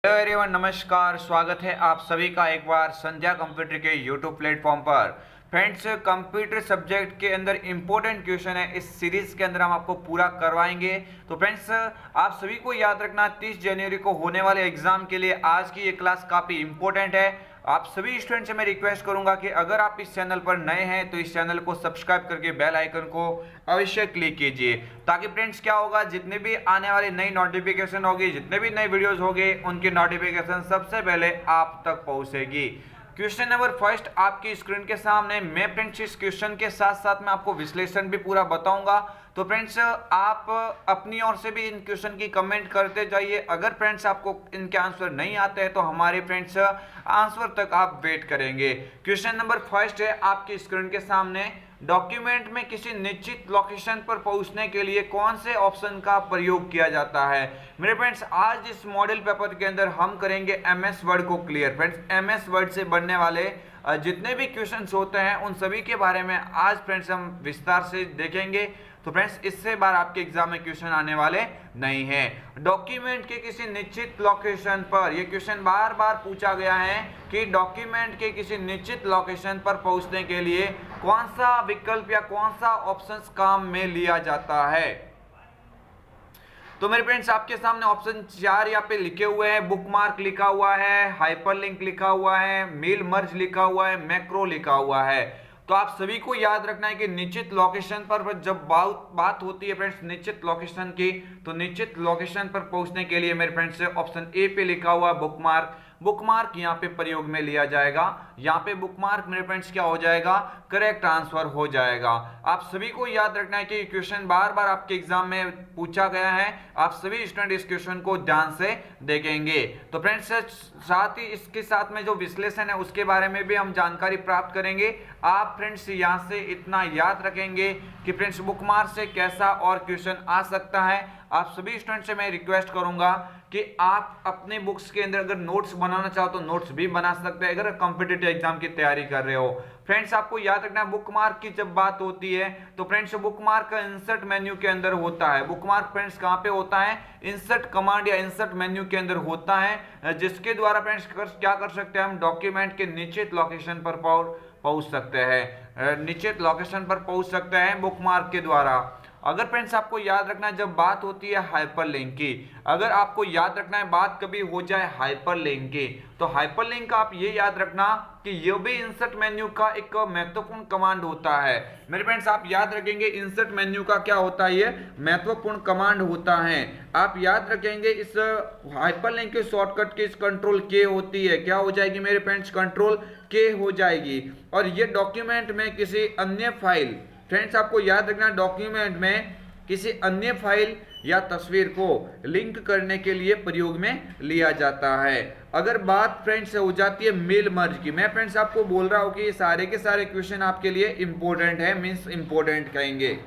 Hello everyone, नमस्कार। स्वागत है आप सभी का एक बार संध्या कंप्यूटर के यूट्यूब प्लेटफॉर्म पर। फ्रेंड्स, कंप्यूटर सब्जेक्ट के अंदर इंपॉर्टेंट क्वेश्चन है, इस सीरीज के अंदर हम आपको पूरा करवाएंगे। तो फ्रेंड्स, आप सभी को याद रखना 30 जनवरी को होने वाले एग्जाम के लिए आज की ये क्लास काफ़ी इंपॉर्टेंट है। आप सभी स्टूडेंट से मैं रिक्वेस्ट करूंगा कि अगर आप इस चैनल पर नए हैं तो इस चैनल को सब्सक्राइब करके बेल आइकन को अवश्य क्लिक कीजिए, ताकि फ्रेंड्स क्या होगा, जितने भी आने वाली नई नोटिफिकेशन होगी, जितने भी नए वीडियोस होंगे, उनकी नोटिफिकेशन सबसे पहले आप तक पहुंचेगी। क्वेश्चन नंबर फर्स्ट आपकी स्क्रीन के सामने। मैं फ्रेंड्स इस क्वेश्चन के साथ साथ मैं आपको विश्लेषण भी पूरा बताऊंगा। तो फ्रेंड्स, आप अपनी ओर से भी इन क्वेश्चन की कमेंट करते जाइए। अगर फ्रेंड्स आपको इनके आंसर नहीं आते हैं तो हमारे फ्रेंड्स आंसर तक आप वेट करेंगे। क्वेश्चन नंबर फर्स्ट है आपकी स्क्रीन के सामने। डॉक्यूमेंट में किसी निश्चित लोकेशन पर पहुंचने के लिए कौन से ऑप्शन का प्रयोग किया जाता है? मेरे फ्रेंड्स, आज इस मॉडल पेपर के अंदर हम करेंगे एमएस वर्ड को क्लियर। फ्रेंड्स, एमएस वर्ड से बनने वाले जितने भी क्वेश्चंस होते हैं उन सभी के बारे में आज फ्रेंड्स हम विस्तार से देखेंगे। तो फ्रेंड्स, इससे बार आपके एग्जाम में क्वेश्चन आने वाले नहीं है। डॉक्यूमेंट के किसी निश्चित लोकेशन पर, यह क्वेश्चन बार बार पूछा गया है कि डॉक्यूमेंट के किसी निश्चित लोकेशन पर पहुंचने के लिए कौन सा विकल्प या कौन सा ऑप्शंस काम में लिया जाता है। तो मेरे फ्रेंड्स, आपके सामने ऑप्शन 4 यहाँ पे लिखे हुए हैं। बुकमार्क लिखा हुआ है, हाइपरलिंक लिखा हुआ है, मेल मर्ज लिखा हुआ है, मैक्रो लिखा हुआ है। तो आप सभी को याद रखना है कि निश्चित लोकेशन पर जब बात होती है फ्रेंड्स निश्चित लोकेशन की, तो निश्चित लोकेशन पर पहुंचने के लिए मेरे फ्रेंड्स ऑप्शन ए पे लिखा हुआ बुकमार्क, बुकमार्क यहाँ पे प्रयोग में लिया जाएगा। यहाँ पे बुकमार्क मेरे फ्रेंड्स क्या हो जाएगा, करेक्ट आंसर हो जाएगा। आप सभी को याद रखना है कि क्वेश्चन बार बार आपके एग्जाम में पूछा गया है। आप सभी स्टूडेंट इस क्वेश्चन को ध्यान से देखेंगे। तो फ्रेंड्स, साथ ही इसके साथ में जो विश्लेषण है उसके बारे में भी हम जानकारी प्राप्त करेंगे। आप फ्रेंड्स यहाँ से इतना याद रखेंगे कि फ्रेंड्स बुकमार्क से कैसा और क्वेश्चन आ सकता है। आप सभी स्टूडेंट से मैं रिक्वेस्ट करूंगा कि आप अपने बुक्स के अंदर अगर नोट्स बनाना चाहो तो नोट्स भी बना सकते हैं, अगर कॉम्पिटिटिव एग्जाम की तैयारी कर रहे हो। फ्रेंड्स, आपको याद रखना है बुकमार्क की जब बात होती है तो फ्रेंड्स बुकमार्क का इंसर्ट मेन्यू के अंदर होता है। बुकमार्क फ्रेंड्स कहां पे होता है, इंसर्ट कमांड या इंसर्ट मेन्यू के अंदर होता है, जिसके द्वारा फ्रेंड्स क्या कर सकते हैं, हम डॉक्यूमेंट के निश्चित लोकेशन पर पहुंच सकते हैं, निश्चित लोकेशन पर पहुंच सकते हैं बुकमार्क के द्वारा। अगर फ्रेंड्स आपको याद रखना है जब बात होती है हाइपरलिंक की, अगर आपको याद रखना है बात कभी हो जाए हाइपरलिंक की, तो हाइपरलिंक का आप ये याद रखना कि ये भी इंसर्ट मेन्यू का एक महत्वपूर्ण कमांड होता है। मेरे फ्रेंड्स, आप याद रखेंगे इंसर्ट मेन्यू का क्या होता है, ये महत्वपूर्ण कमांड होता है। आप याद रखेंगे इस हाइपरलिंक के शॉर्टकट की कंट्रोल के होती है, क्या हो जाएगी मेरे फ्रेंड्स, कंट्रोल के हो जाएगी। और ये डॉक्यूमेंट में किसी अन्य फाइल, फ्रेंड्स आपको याद रखना डॉक्यूमेंट में किसी अन्य फाइल या तस्वीर को लिंक करने के लिए प्रयोग में लिया जाता है। अगर बात फ्रेंड्स हो जाती है मेल मर्ज की, मैं फ्रेंड्स आपको बोल रहा हूं कि ये सारे के सारे क्वेश्चन आपके लिए इंपॉर्टेंट है, मींस इंपॉर्टेंट कहेंगे।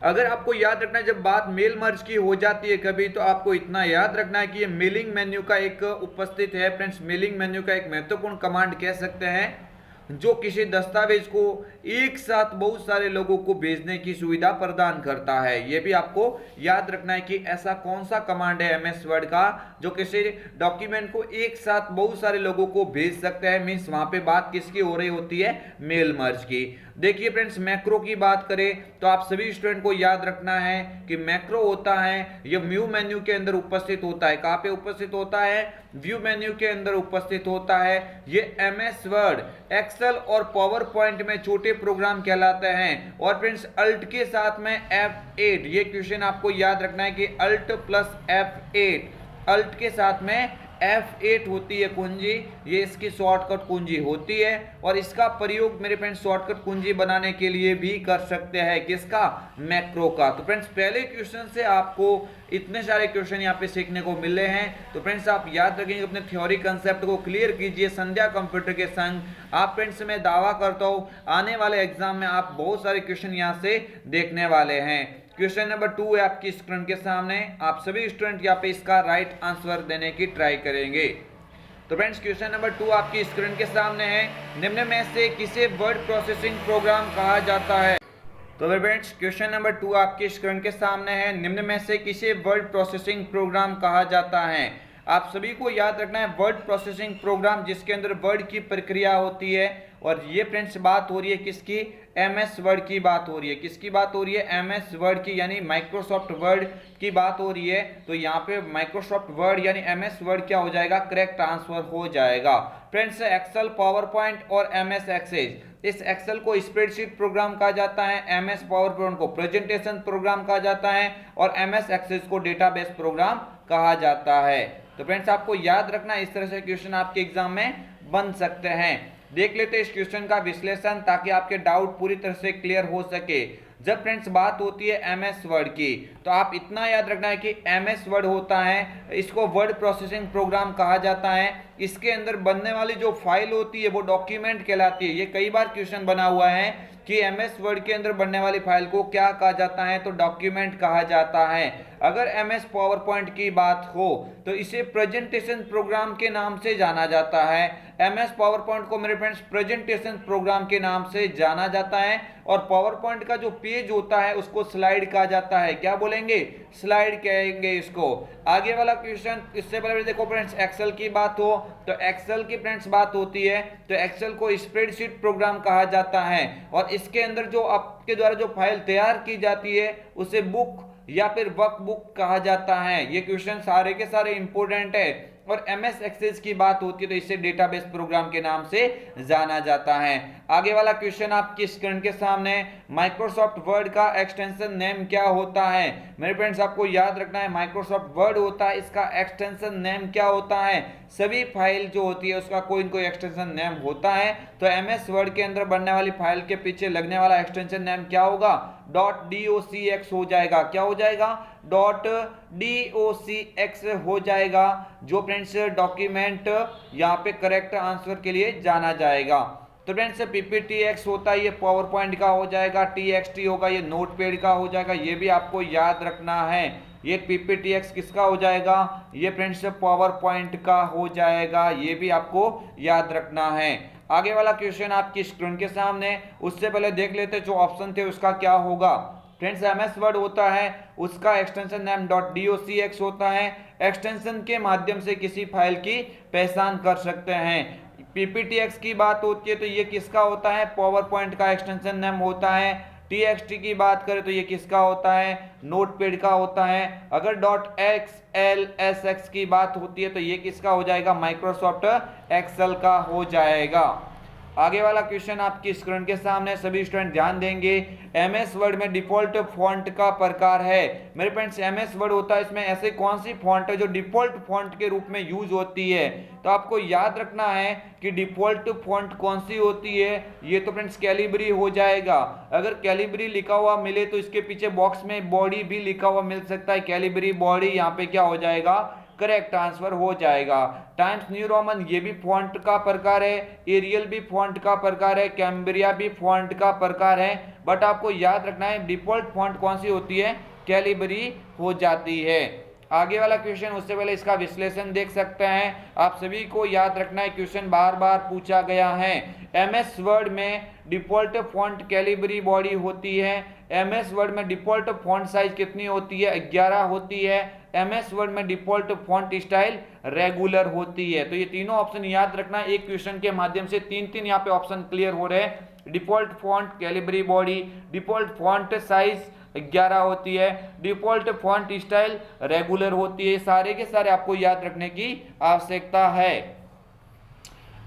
अगर आपको याद रखना है जब बात मेल मर्ज की हो जाती है कभी, तो आपको इतना याद रखना है कि ये मेलिंग मेन्यू का एक उपस्थित है। फ्रेंड्स, मेलिंग मेन्यू का एक महत्वपूर्ण कमांड कह सकते हैं जो किसी दस्तावेज को एक साथ बहुत सारे लोगों को भेजने की सुविधा प्रदान करता है। यह भी आपको याद रखना है कि ऐसा कौन सा कमांड है एमएस वर्ड का जो किसी डॉक्यूमेंट को एक साथ बहुत सारे लोगों को भेज सकता है। मींस वहां पे बात किसकी हो रही होती है, मेल मर्ज की। देखिए फ्रेंड्स, मैक्रो की बात करें तो आप सभी स्टूडेंट को याद रखना है कि मैक्रो होता है यह व्यू मेन्यू के अंदर उपस्थित होता है। कहां पे उपस्थित होता है, व्यू मेन्यू के अंदर उपस्थित होता है। ये एमएस वर्ड, एक्सेल और पावर पॉइंट में छोटे प्रोग्राम कहलाते हैं। और फ्रेंड्स, अल्ट के साथ में F8, ये क्वेश्चन आपको याद रखना है कि अल्ट प्लस F8, अल्ट के साथ में F8 होती है कुंजी, ये इसकी शॉर्टकट कुंजी होती है। और इसका प्रयोग मेरे फ्रेंड्स शॉर्टकट कुंजी बनाने के लिए भी कर सकते हैं, किसका, मैक्रो का। तो फ्रेंड्स, पहले क्वेश्चन से आपको इतने सारे क्वेश्चन यहाँ पे सीखने को मिले हैं। तो फ्रेंड्स, आप याद रखेंगे, अपने थ्योरी कंसेप्ट को क्लियर कीजिए संध्या कंप्यूटर के संग। आप फ्रेंड्स, मैं दावा करता हूँ आने वाले एग्जाम में आप बहुत सारे क्वेश्चन यहाँ से देखने वाले हैं। क्वेश्चन नंबर 2 है आपकी स्क्रीन के सामने। आप सभी स्टूडेंट यहाँ पे इसका राइट आंसर देने की ट्राई करेंगे। तो फ्रेंड्स, क्वेश्चन नंबर 2 आपकी स्क्रीन के सामने है। निम्न में से किसे वर्ड प्रोसेसिंग प्रोग्राम कहा जाता है? तो फ्रेंड्स, क्वेश्चन नंबर 2 आपकी स्क्रीन के सामने है। निम्न में से किसे वर्ड प्रोसेसिंग प्रोग्राम कहा जाता है? आप सभी को याद रखना है वर्ड प्रोसेसिंग प्रोग्राम, जिसके अंदर वर्ड की प्रक्रिया होती है। और ये फ्रेंड्स बात हो रही है किसकी? एमएस वर्ड की बात हो रही है। किसकी बात हो रही है? एमएस वर्ड की, यानी माइक्रोसॉफ्ट वर्ड की बात हो रही है। तो यहाँ पे माइक्रोसॉफ्ट वर्ड यानी एमएस वर्ड क्या हो जाएगा? करेक्ट आंसर हो जाएगा। फ्रेंड्स एक्सेल, पावर पॉइंट और एमएस एक्सेल, इस एक्सेल को स्प्रेडशीट प्रोग्राम कहा जाता है, एमएस पावर पॉइंट को प्रेजेंटेशन प्रोग्राम कहा जाता है और एमएस एक्सेल को डेटाबेस प्रोग्राम कहा जाता है। तो फ्रेंड्स आपको याद रखना, इस तरह से क्वेश्चन आपके एग्जाम में बन सकते हैं। देख लेते हैं इस क्वेश्चन का विश्लेषण, ताकि आपके डाउट पूरी तरह से क्लियर हो सके। जब फ्रेंड्स बात होती है एमएस वर्ड की, तो आप इतना याद रखना है कि एमएस वर्ड होता है, इसको वर्ड प्रोसेसिंग प्रोग्राम कहा जाता है। इसके अंदर बनने वाली जो फाइल होती है वो डॉक्यूमेंट कहलाती है। ये कई बार क्वेश्चन बना हुआ है कि एमएस वर्ड के अंदर बनने वाली फाइल को क्या कहा जाता है? तो डॉक्यूमेंट कहा जाता है। अगर एमएस पावर पॉइंट की बात हो तो इसे प्रेजेंटेशन प्रोग्राम के नाम से जाना जाता है। एमएस पावर पॉइंट को मेरे फ्रेंड्स प्रेजेंटेशन प्रोग्राम के नाम से जाना जाता है। और पावर पॉइंट का जो पेज होता है उसको स्लाइड कहा जाता है। क्या बोलेंगे? स्लाइड कहेंगे इसको। आगे वाला क्वेश्चन, इससे पहले देखो फ्रेंड्स, एक्सेल की बात हो तो एक्सेल की फ्रेंड्स बात होती है तो एक्सेल को स्प्रेडशीट प्रोग्राम कहा जाता है। और इसके अंदर जो आपके द्वारा जो फाइल तैयार की जाती है उसे बुक या फिर वर्कबुक कहा जाता है। ये क्वेश्चन सारे के सारे इंपॉर्टेंट है। और एमएस एक्सेल की बात होती है तो इसे डेटाबेस प्रोग्राम के नाम से जाना जाता है। आगे वाला क्वेश्चन आपकी स्क्रीन के सामने, माइक्रोसॉफ्ट वर्ड का एक्सटेंशन नेम क्या होता है? मेरे फ्रेंड्स आपको याद रखना है माइक्रोसॉफ्ट वर्ड होता है, इसका एक्सटेंशन नेम क्या होता है? सभी फाइल जो होती है उसका कोई न कोई एक्सटेंशन नेम होता है। तो एमएस वर्ड के अंदर बनने वाली फाइल के पीछे लगने वाला एक्सटेंशन नेम क्या होगा? .docx हो जाएगा। क्या हो जाएगा? .docx हो जाएगा, जो फ्रेंड्स डॉक्यूमेंट यहाँ पे करेक्ट आंसर के लिए जाना जाएगा। तो फ्रेंड्स PPTX होता है, ये पावर पॉइंट का हो जाएगा। TXT होगा, ये नोटपैड का हो जाएगा। ये भी आपको याद रखना है। ये PPTX किसका हो जाएगा? ये फ्रेंड्स पावर पॉइंट का हो जाएगा। ये भी आपको याद रखना है। आगे वाला क्वेश्चन आपकी स्क्रीन के सामने, उससे पहले देख लेते जो ऑप्शन थे उसका क्या होगा। फ्रेंड्स एमएस वर्ड होता है, उसका एक्सटेंशन नेम .docx होता है। एक्सटेंशन के माध्यम से किसी फाइल की पहचान कर सकते हैं। PPTX की बात होती है तो ये किसका होता है? पावर पॉइंट का एक्सटेंशन नेम होता है। TXT की बात करें तो ये किसका होता है? नोटपैड का होता है। अगर .XLSX की बात होती है तो ये किसका हो जाएगा? माइक्रोसॉफ्ट एक्सेल का हो जाएगा। आगे वाला क्वेश्चन आपकी स्क्रीन के सामने, सभी स्टूडेंट ध्यान देंगे। एमएस वर्ड में डिफॉल्ट फॉन्ट का प्रकार है। मेरे फ्रेंड्स एमएस वर्ड होता है, इसमें ऐसे कौन सी फॉन्ट है जो डिफॉल्ट फॉन्ट के रूप में यूज होती है? तो आपको याद रखना है कि डिफॉल्ट फॉन्ट कौन सी होती है। ये तो फ्रेंड्स कैलिब्री हो जाएगा। अगर कैलिब्री लिखा हुआ मिले तो इसके पीछे बॉक्स में बॉडी भी लिखा हुआ मिल सकता है। कैलिब्री बॉडी यहाँ पे क्या हो जाएगा? करेक्ट आंसर हो जाएगा। टाइम्स न्यू रोमन ये भी फॉन्ट का प्रकार है। एरियल भी फॉन्ट का प्रकार है। कैम्ब्रिया भी फॉन्ट का प्रकार है। बट आपको याद रखना है डिफॉल्ट फॉन्ट कौन सी होती है? कैलिब्री हो जाती है। आगे वाला क्वेश्चन, उससे पहले इसका विश्लेषण देख सकते हैं। आप सभी को याद रखना है, क्वेश्चन बार बार पूछा गया है। एमएस वर्ड में डिफॉल्ट फॉन्ट कैलिब्री बॉडी होती है। एमएस वर्ड में डिफॉल्ट फॉन्ट साइज कितनी होती है? 11 होती है। एमएस वर्ड में डिफॉल्ट फॉन्ट स्टाइल रेगुलर होती है। तो ये तीनों ऑप्शन याद रखना है। एक क्वेश्चन के माध्यम से तीन यहाँ पे ऑप्शन क्लियर हो रहे हैं। Default font Calibri body, default font size 11 होती है, डिफॉल्ट फॉन्ट स्टाइल रेगुलर होती है। सारे के सारे आपको याद रखने की आवश्यकता है।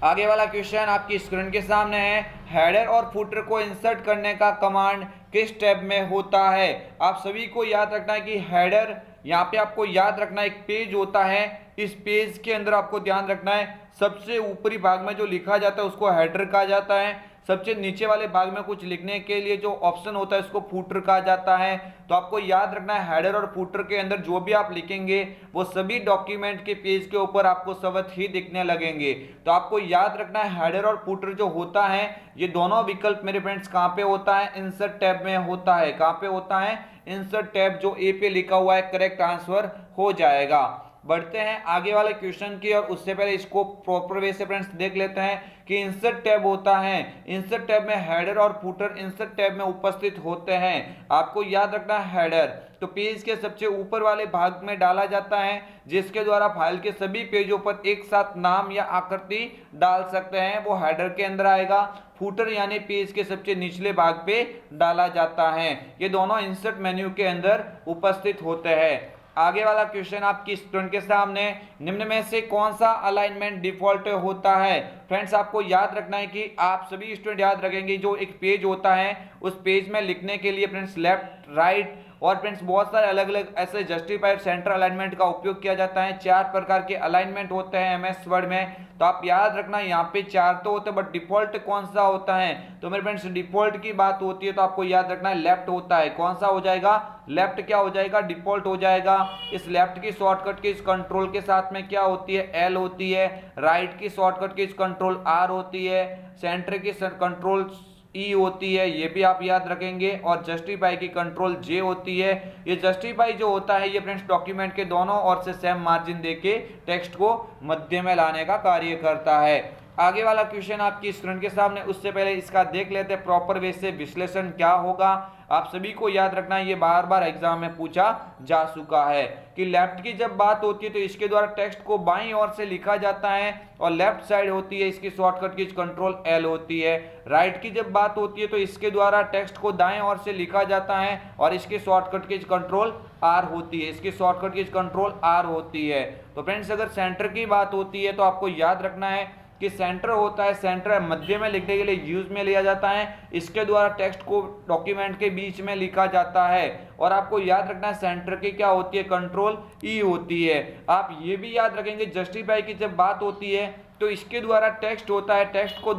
आगे वाला क्वेश्चन आपकी स्क्रीन के सामने है। हेडर और फुटर को इंसर्ट करने का कमांड किस टैब में होता है? आप सभी को याद रखना है कि हेडर, यहाँ पे आपको याद रखना है एक पेज होता है। इस पेज के अंदर आपको ध्यान रखना है सबसे ऊपरी भाग में जो लिखा जाता है उसको हेडर कहा जाता है। सबसे नीचे वाले भाग में कुछ लिखने के लिए जो ऑप्शन होता है उसको फुटर कहा जाता है। तो आपको याद रखना है हेडर और फुटर के अंदर जो भी आप लिखेंगे वो सभी डॉक्यूमेंट के पेज के ऊपर आपको स्वतः ही दिखने लगेंगे। तो आपको याद रखना है हेडर और फुटर जो होता है ये दोनों विकल्प मेरे फ्रेंड्स कहाँ पे होता है? इंसर्ट टैब में होता है। कहाँ पे होता है? इंसर्ट टैब जो ए पे लिखा हुआ है, करेक्ट आंसर हो जाएगा। बढ़ते हैं आगे वाले क्वेश्चन की और उससे पहले इसको प्रॉपर वे से फ्रेंड्स देख लेते हैं कि इंसर्ट टैब होता है। इंसर्ट टैब में हेडर और फुटर इंसर्ट टैब में उपस्थित होते हैं। आपको याद रखना हेडर तो पेज के सबसे ऊपर वाले भाग में डाला जाता है, जिसके द्वारा फाइल के सभी पेजों पर एक साथ नाम या आकृति डाल सकते हैं, वो हेडर के अंदर आएगा। फुटर यानी पेज के सबसे निचले भाग पे डाला जाता है। ये दोनों इंसर्ट मेन्यू के अंदर उपस्थित होते हैं। आगे वाला क्वेश्चन आपकी स्टूडेंट के सामने, निम्न में से कौन सा अलाइनमेंट डिफॉल्ट होता है। फ्रेंड्स आपको याद रखना है कि आप सभी स्टूडेंट याद रखेंगे जो एक पेज होता है उस पेज में लिखने के लिए फ्रेंड्स लेफ्ट राइट और फ्रेंड्स बहुत सारे अलग अलग ऐसे जस्टिफाइड सेंटर अलाइनमेंट का उपयोग किया जाता है। 4 प्रकार के अलाइनमेंट होते हैं एमएस वर्ड में, तो आप याद रखना यहाँ पे 4 तो होते हैं, बट डिफॉल्ट कौन सा होता है। तो मेरे फ्रेंड्स डिफॉल्ट की बात होती है तो आपको याद रखना है लेफ्ट होता है। कौन सा हो जाएगा, लेफ्ट क्या हो जाएगा, डिफॉल्ट हो जाएगा। इस लेफ्ट की शॉर्टकट की इस कंट्रोल के साथ में क्या होती है, एल होती है। राइट की शॉर्टकट की इस कंट्रोल आर होती है। सेंटर की कंट्रोल ई होती है, ये भी आप याद रखेंगे। और जस्टिफाई की कंट्रोल जे होती है। ये जस्टिफाई जो होता है ये फ्रेंड्स डॉक्यूमेंट के दोनों ओर से सेम मार्जिन देके टेक्स्ट को मध्य में लाने का कार्य करता है। आगे वाला क्वेश्चन आपकी स्टूडेंट के सामने, उससे पहले इसका देख लेते हैं प्रॉपर वे से विश्लेषण क्या होगा। आप सभी को याद रखना है, ये बार बार एग्जाम में पूछा जा चुका है कि लेफ्ट की जब बात होती है तो इसके द्वारा टेक्स्ट को बाईं ओर से लिखा जाता है और लेफ्ट साइड होती है इसकी शॉर्टकट की कंट्रोल एल होती है। राइट की जब बात होती है तो इसके द्वारा टेक्स्ट को दाएं ओर से लिखा जाता है और इसकी शॉर्टकट की कंट्रोल आर होती है। इसकी शॉर्टकट की कंट्रोल आर होती है। तो फ्रेंड्स अगर सेंटर की बात होती है तो आपको याद रखना है कि सेंटर होता है, सेंटर मध्य में लिखने के लिए यूज में लिया जाता है। इसके द्वारा टेक्स्ट को डॉक्यूमेंट के बीच में लिखा जाता है। और आपको याद रखना है सेंटर की क्या होती है, कंट्रोल ई होती है। आप ये भी याद रखेंगे जस्टिफाई की जब बात होती है तो इसके द्वारा टेक्स्ट होता है, टेक्स्ट को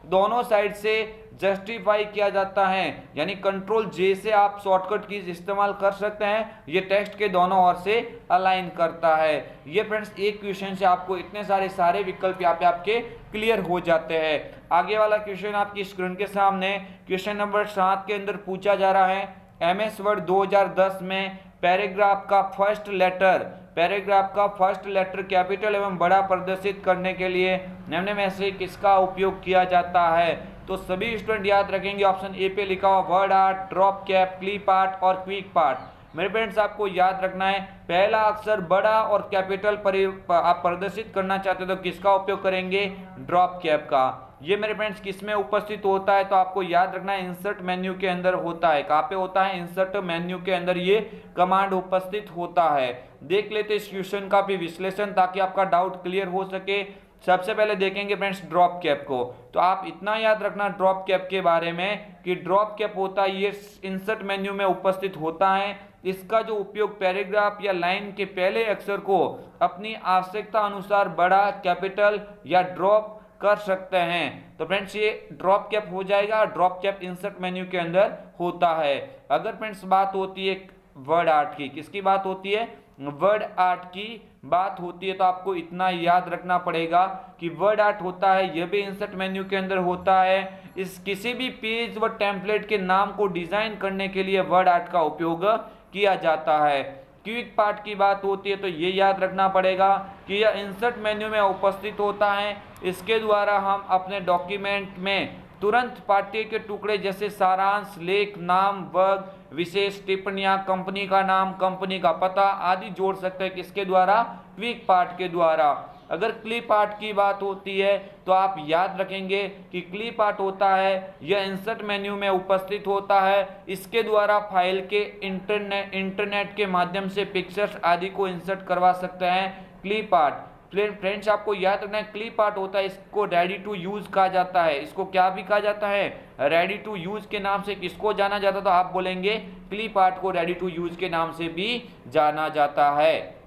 दोनों साइड से जस्टिफाई किया जाता है। यानी कंट्रोल जे से आप शॉर्टकट कीज इस्तेमाल कर सकते हैं, ये टेक्स्ट के दोनों ओर से अलाइन करता है। ये फ्रेंड्स एक क्वेश्चन से आपको इतने सारे विकल्प यहाँ पे आपके क्लियर हो जाते हैं। आगे वाला क्वेश्चन आपकी स्क्रीन के सामने क्वेश्चन नंबर 7 के अंदर पूछा जा रहा है। एमएस वर्ड 2010 में पैराग्राफ का फर्स्ट लेटर कैपिटल एवं बड़ा प्रदर्शित करने के लिए निम्न में से किसका उपयोग किया जाता है। तो सभी स्टूडेंट याद रखेंगे ऑप्शन ए पे लिखा हुआ word art, drop cap, clip art और क्विक पार्ट। मेरे फ्रेंड्स आपको याद रखना है पहला अक्षर बड़ा और कैपिटल आप प्रदर्शित करना चाहते हो तो किसका उपयोग करेंगे, ड्रॉप कैप का। ये मेरे फ्रेंड्स किस में उपस्थित होता है तो आपको याद रखना है इंसर्ट मेन्यू के अंदर होता है। कहाँ पे होता है, इंसर्ट मेन्यू के अंदर ये कमांड उपस्थित होता है। देख लेते इस क्वेश्चन का भी विश्लेषण ताकि आपका डाउट क्लियर हो सके। सबसे पहले देखेंगे फ्रेंड्स ड्रॉप कैप को। तो आप इतना याद रखना ड्रॉप कैप के बारे में कि ड्रॉप कैप होता है ये इंसर्ट मेन्यू में उपस्थित होता है। इसका जो उपयोग पैराग्राफ या लाइन के पहले अक्षर को अपनी आवश्यकता अनुसार बड़ा, कैपिटल या ड्रॉप कर सकते हैं। तो फ्रेंड्स ये ड्रॉप कैप हो जाएगा, ड्रॉप कैप इंसर्ट मेन्यू के अंदर होता है। अगर फ्रेंड्स बात होती है वर्ड आर्ट की, किसकी बात होती है, वर्ड आर्ट की बात होती है तो आपको इतना याद रखना पड़ेगा कि वर्ड आर्ट होता है यह भी इंसर्ट मेन्यू के अंदर होता है। इस किसी भी पेज व टेम्पलेट के नाम को डिजाइन करने के लिए वर्ड आर्ट का उपयोग किया जाता है। क्विक पार्ट की बात होती है तो ये याद रखना पड़ेगा कि यह इंसर्ट मेन्यू में उपस्थित होता है। इसके द्वारा हम अपने डॉक्यूमेंट में तुरंत पाठ्य के टुकड़े जैसे सारांश, लेख, नाम, वर्ग, विशेष टिप्पणियां, कंपनी का नाम, कंपनी का पता आदि जोड़ सकते हैं। किसके द्वारा, क्विक पार्ट के द्वारा। अगर क्लिप आर्ट की बात होती है तो आप याद रखेंगे कि क्लिप आर्ट होता है यह इंसर्ट मेन्यू में उपस्थित होता है। इसके द्वारा फाइल के इंटरनेट के माध्यम से पिक्चर्स आदि को इंसर्ट करवा सकते हैं। क्लिप आर्ट फ्रेंड्स आपको याद रखना है क्लिप आर्ट होता है, इसको रेडी टू यूज कहा जाता है। इसको क्या भी कहा जाता है, रेडी टू यूज के नाम से किसको जाना जाता है, तो आप बोलेंगे क्लिप आर्ट को रेडी टू यूज के नाम से भी जाना जाता है।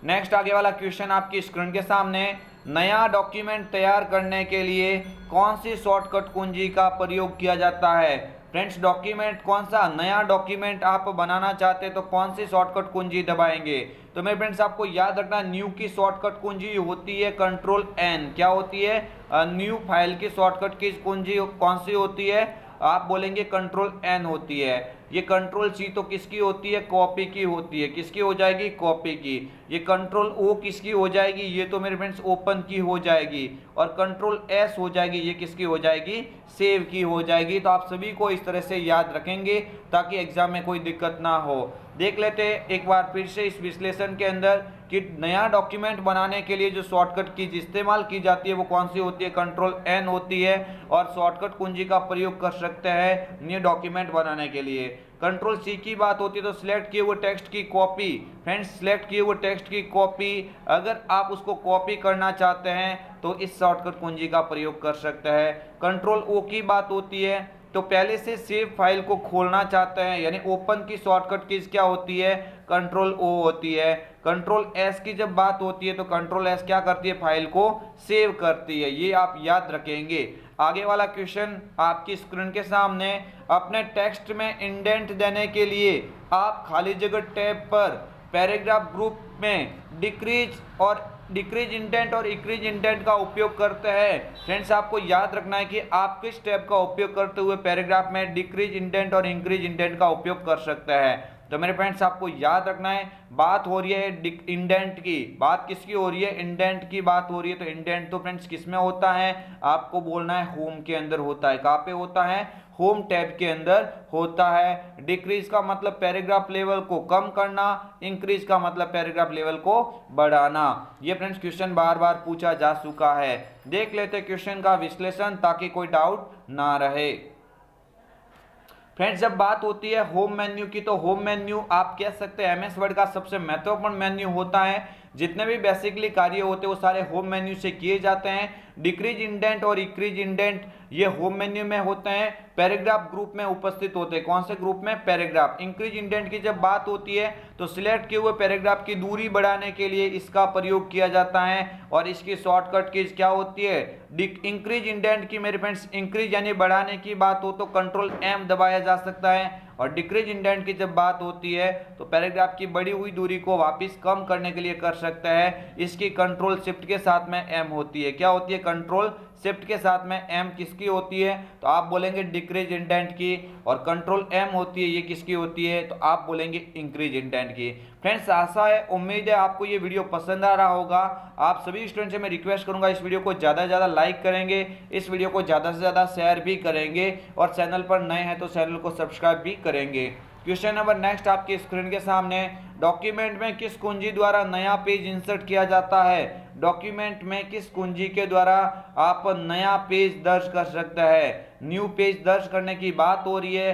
नेक्स्ट आगे वाला क्वेश्चन आपकी स्क्रीन के सामने, नया डॉक्यूमेंट तैयार करने के लिए कौन सी शॉर्टकट कुंजी का प्रयोग किया जाता है। फ्रेंड्स डॉक्यूमेंट कौन सा नया डॉक्यूमेंट आप बनाना चाहते हैं तो कौन सी शॉर्टकट कुंजी दबाएंगे। तो मेरे फ्रेंड्स आपको याद रखना न्यू की शॉर्टकट कुंजी होती है कंट्रोल एन। क्या होती है, न्यू फाइल की शॉर्टकट की कुंजी कौन सी होती है, आप बोलेंगे कंट्रोल एन होती है। ये कंट्रोल सी तो किसकी होती है, कॉपी की होती है, किसकी हो जाएगी, कॉपी की। ये कंट्रोल ओ किसकी हो जाएगी, ये तो मेरे फ्रेंड्स ओपन की हो जाएगी। और कंट्रोल एस हो जाएगी, ये किसकी हो जाएगी, सेव की हो जाएगी। तो आप सभी को इस तरह से याद रखेंगे ताकि एग्जाम में कोई दिक्कत ना हो। देख लेते हैं एक बार फिर से इस विश्लेषण के अंदर कि नया डॉक्यूमेंट बनाने के लिए जो शॉर्टकट की इस्तेमाल की जाती है वो कौन सी होती है, कंट्रोल एन होती है। और शॉर्टकट कुंजी का प्रयोग कर सकते हैं न्यू डॉक्यूमेंट बनाने के लिए। कंट्रोल सी की बात होती है तो सिलेक्ट किए हुए टेक्स्ट की कॉपी, फ्रेंड्स सिलेक्ट किए हुए टेक्स्ट की कॉपी, अगर आप उसको कॉपी करना चाहते हैं तो इस शॉर्टकट कुंजी का प्रयोग कर सकते हैं। कंट्रोल ओ की बात होती है तो पहले से सेव फाइल को खोलना चाहते हैं, यानी ओपन की शॉर्टकट कीज क्या होती है, कंट्रोल ओ होती है। कंट्रोल एस की जब बात होती है तो कंट्रोल एस क्या करती है, फाइल को सेव करती है। ये आप याद रखेंगे। आगे वाला क्वेश्चन आपकी स्क्रीन के सामने, अपने टेक्स्ट में इंडेंट देने के लिए आप खाली जगह टैब पर पैराग्राफ ग्रुप में डिक्रीज इंडेंट और इंक्रीज इंडेंट का उपयोग करते हैं। फ्रेंड्स आपको याद रखना है कि आप किस टैब का उपयोग करते हुए पैराग्राफ में डिक्रीज इंडेंट और इंक्रीज इंडेंट का उपयोग कर सकते हैं। तो मेरे फ्रेंड्स आपको याद रखना है, बात हो रही है इंडेंट की, बात किसकी हो रही है, इंडेंट की बात हो रही है। तो इंडेंट तो फ्रेंड्स किस में होता है, आपको बोलना है होम के अंदर होता है। कहाँ पे होता है, होम टैब के अंदर होता है। डिक्रीज का मतलब पैराग्राफ लेवल को कम करना, इंक्रीज का मतलब पैराग्राफ लेवल को बढ़ाना। ये फ्रेंड्स क्वेश्चन बार बार पूछा जा चुका है। देख लेते क्वेश्चन का विश्लेषण ताकि कोई डाउट ना रहे। फ्रेंड्स जब बात होती है होम मेन्यू की तो होम मेन्यू आप कह सकते हैं एमएस वर्ड का सबसे महत्वपूर्ण मेन्यू होता है। जितने भी बेसिकली कार्य होते हैं वो सारे होम मेन्यू से किए जाते हैं। डिक्रीज इंडेंट और इंक्रीज इंडेंट ये होम मेन्यू में होते हैं, पैराग्राफ ग्रुप में उपस्थित होते हैं। कौन से ग्रुप में, पैराग्राफ। इंक्रीज इंडेंट की जब बात होती है तो सिलेक्ट किए हुए पैराग्राफ की दूरी बढ़ाने के लिए इसका प्रयोग किया जाता है। और इसकी शॉर्टकट कीज क्या होती है, इंक्रीज इंडेंट की मेरे फ्रेंड्स इंक्रीज यानी बढ़ाने की बात हो तो कंट्रोल एम दबाया जा सकता है। और डिक्रीज इंडेंट की जब बात होती है तो पैराग्राफ की बढ़ी हुई दूरी को वापस कम करने के लिए कर सकता है। इसकी कंट्रोल शिफ्ट के साथ में एम होती है। क्या होती है, कंट्रोल शिफ्ट के साथ में एम किसकी होती है, तो आप बोलेंगे डिक्रीज इंडेंट की। और कंट्रोल एम होती है, ये किसकी होती है, तो आप बोलेंगे इंक्रीज इंडेंट की। फ्रेंड्स आशा है, उम्मीद है आपको ये वीडियो पसंद आ रहा होगा। आप सभी स्टूडेंट से मैं रिक्वेस्ट करूंगा इस वीडियो को ज़्यादा से ज़्यादा लाइक करेंगे, इस वीडियो को ज़्यादा से ज़्यादा शेयर भी करेंगे और चैनल पर नए हैं तो चैनल को सब्सक्राइब भी करेंगे। क्वेश्चन नंबर नेक्स्ट आपकी स्क्रीन के सामने, डॉक्यूमेंट में किस कुंजी द्वारा नया पेज इंसर्ट किया जाता है। डॉक्यूमेंट में किस कुंजी के द्वारा आप नया पेज दर्ज कर सकते हैं। न्यू पेज दर्ज करने की बात हो रही है,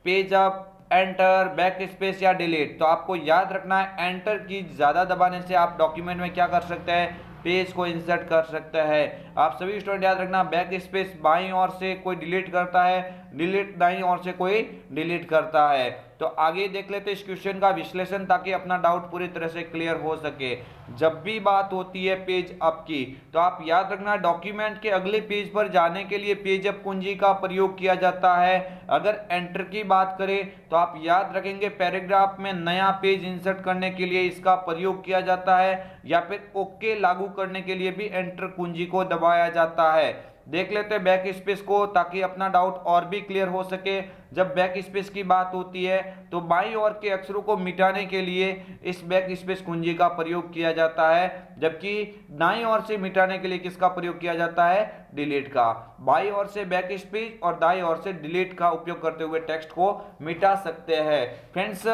page up, enter, back space या डिलीट। तो आपको याद रखना है एंटर की ज़्यादा दबाने से आप डॉक्यूमेंट में क्या कर सकते हैं, पेज को इंसर्ट कर सकते हैं। आप सभी स्टूडेंट याद रखना, बैक स्पेस बाईं ओर से कोई डिलीट करता है, डिलीट दाईं ओर से कोई डिलीट करता है। तो आगे देख लेते हैं इस क्वेश्चन का विश्लेषण ताकि अपना डाउट पूरी तरह से क्लियर हो सके। जब भी बात होती है पेज अप की तो आप याद रखना डॉक्यूमेंट के अगले पेज पर जाने के लिए पेज अप कुंजी का प्रयोग किया जाता है। अगर एंटर की बात करें तो आप याद रखेंगे पैराग्राफ में नया पेज इंसर्ट करने के लिए इसका प्रयोग किया जाता है, या फिर ओके लागू करने के लिए भी एंटर कुंजी को दबाया जाता है। देख लेते हैं बैक स्पेस को ताकि अपना डाउट और भी क्लियर हो सके। जब बैक स्पेस की बात होती है तो बाईं ओर के अक्षरों को मिटाने के लिए इस बैक स्पेस कुंजी का प्रयोग किया जाता है, जबकि दाईं ओर से मिटाने के लिए किसका प्रयोग किया जाता है, डिलीट का। बाईं ओर से बैक स्पेस और दाईं ओर से डिलीट का उपयोग करते हुए टेक्स्ट को मिटा सकते हैं। फ्रेंड्स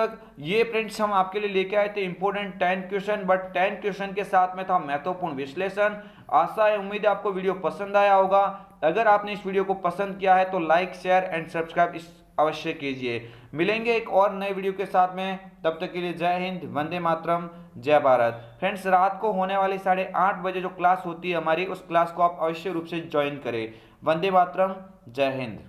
ये फ्रेंड्स हम आपके लिए लेके आए थे इंपॉर्टेंट 10 क्वेश्चन, बट 10 क्वेश्चन के साथ में था महत्वपूर्ण विश्लेषण। आशा है, उम्मीद है आपको वीडियो पसंद आया होगा। अगर आपने इस वीडियो को पसंद किया है तो लाइक, शेयर एंड सब्सक्राइब अवश्य कीजिए। मिलेंगे एक और नए वीडियो के साथ में, तब तक के लिए जय हिंद, वंदे मातरम, जय भारत। फ्रेंड्स रात को होने वाली 8:30 बजे जो क्लास होती है हमारी, उस क्लास को आप अवश्य रूप से ज्वाइन करें। वंदे मातरम, जय हिंद।